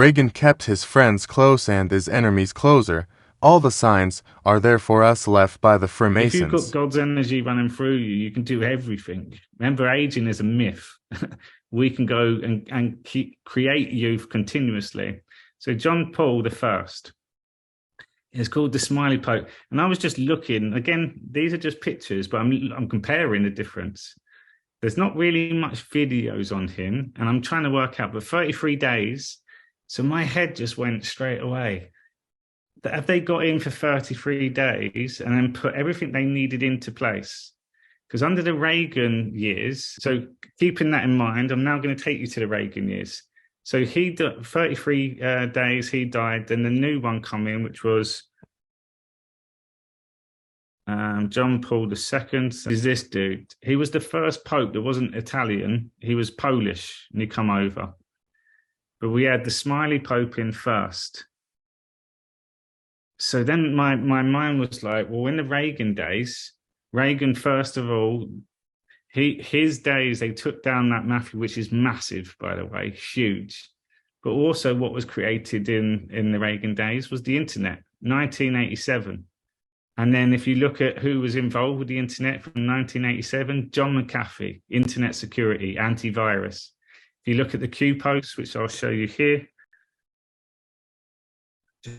Reagan kept his friends close and his enemies closer. All the signs are there for us left by the If you've got Freemasons. God's energy running through you, you can do everything. Remember, aging is a myth. We can go and create youth continuously. So John Paul I is called the Smiley Pope. And I was just looking, again, these are just pictures, but I'm comparing the difference. There's not really much videos on him, and I'm trying to work out, but 33 days. So my head just went straight away. Have they got in for 33 days and then put everything they needed into place? Because under the Reagan years, so keeping that in mind, I'm now going to take you to the Reagan years. So he 33 days, he died. Then the new one come in, which was John Paul II. Is this dude? He was the first pope that wasn't Italian. He was Polish, and he come over. But we had the Smiley Pope in first. So then my mind was like, well, in the Reagan days, Reagan, first of all, his days, they took down that mafia, which is massive, by the way, huge. But also what was created in the Reagan days was the internet, 1987. And then if you look at who was involved with the internet from 1987, John McAfee, internet security, antivirus. If you look at the Q posts, which I'll show you here,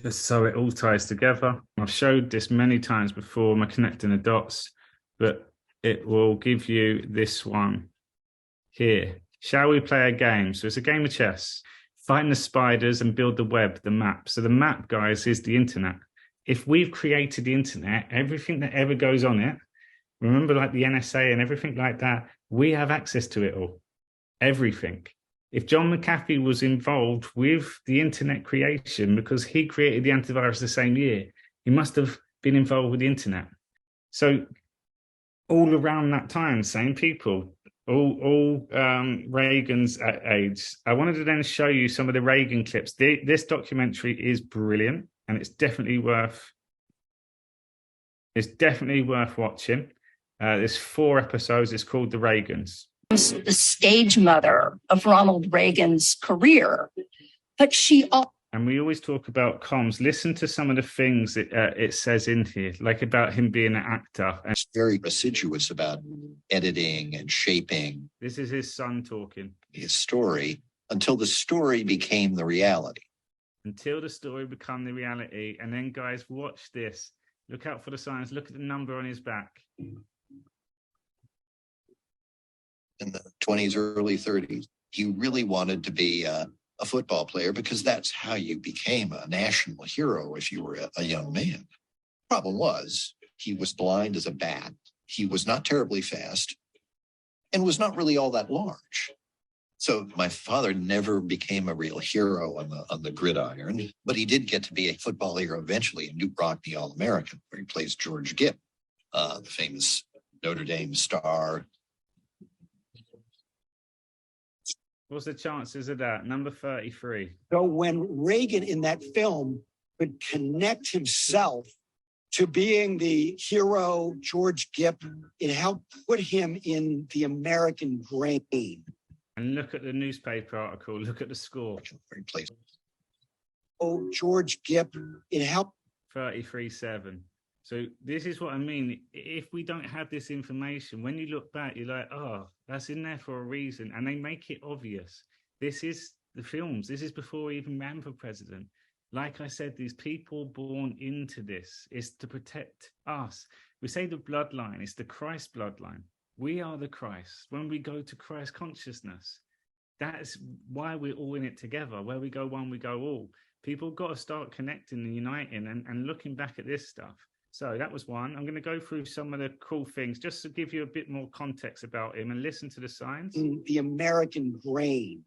just so it all ties together. I've showed this many times before, I'm connecting the dots, but it will give you this one here. Shall we play a game? So it's a game of chess. Find the spiders and build the web, the map. So the map, guys, is the internet. If we've created the internet, everything that ever goes on it, remember like the NSA and everything like that, we have access to it all. Everything. If John McAfee was involved with the internet creation because he created the antivirus the same year, he must have been involved with the internet. So all around that time, same people, all Reagan's age. I wanted to then show you some of the Reagan clips. This documentary is brilliant, and it's definitely worth watching. There's 4 episodes. It's called The Reagans. The stage mother of Ronald Reagan's career, but she also. And we always talk about comms. Listen to some of the things it says in here, like about him being an actor. And it's very assiduous about editing and shaping. This is his son talking. His story until the story became the reality. Until the story became the reality. And then, guys, watch this. Look out for the signs. Look at the number on his back. In the 20s, early 30s, he really wanted to be a football player because that's how you became a national hero if you were a young man. Problem was, he was blind as a bat. He was not terribly fast and was not really all that large. So my father never became a real hero on the gridiron, but he did get to be a football hero eventually in Newt Rockne All-American, where he plays George Gipp, the famous Notre Dame star. What's the chances of that? Number 33. So when Reagan in that film could connect himself to being the hero, George Gipp, it helped put him in the American brain. And look at the newspaper article. Look at the score. Oh, George Gipp, it helped. 33-7. So this is what I mean. If we don't have this information, when you look back, you're like, oh, that's in there for a reason. And they make it obvious. This is the films. This is before he even ran for president. Like I said, these people born into this is to protect us. We say the bloodline, it's the Christ bloodline. We are the Christ. When we go to Christ consciousness, that's why we're all in it together. Where we go one, we go all. People got to start connecting and uniting and looking back at this stuff. So that was one. I'm going to go through some of the cool things just to give you a bit more context about him and listen to the signs. In the American brain.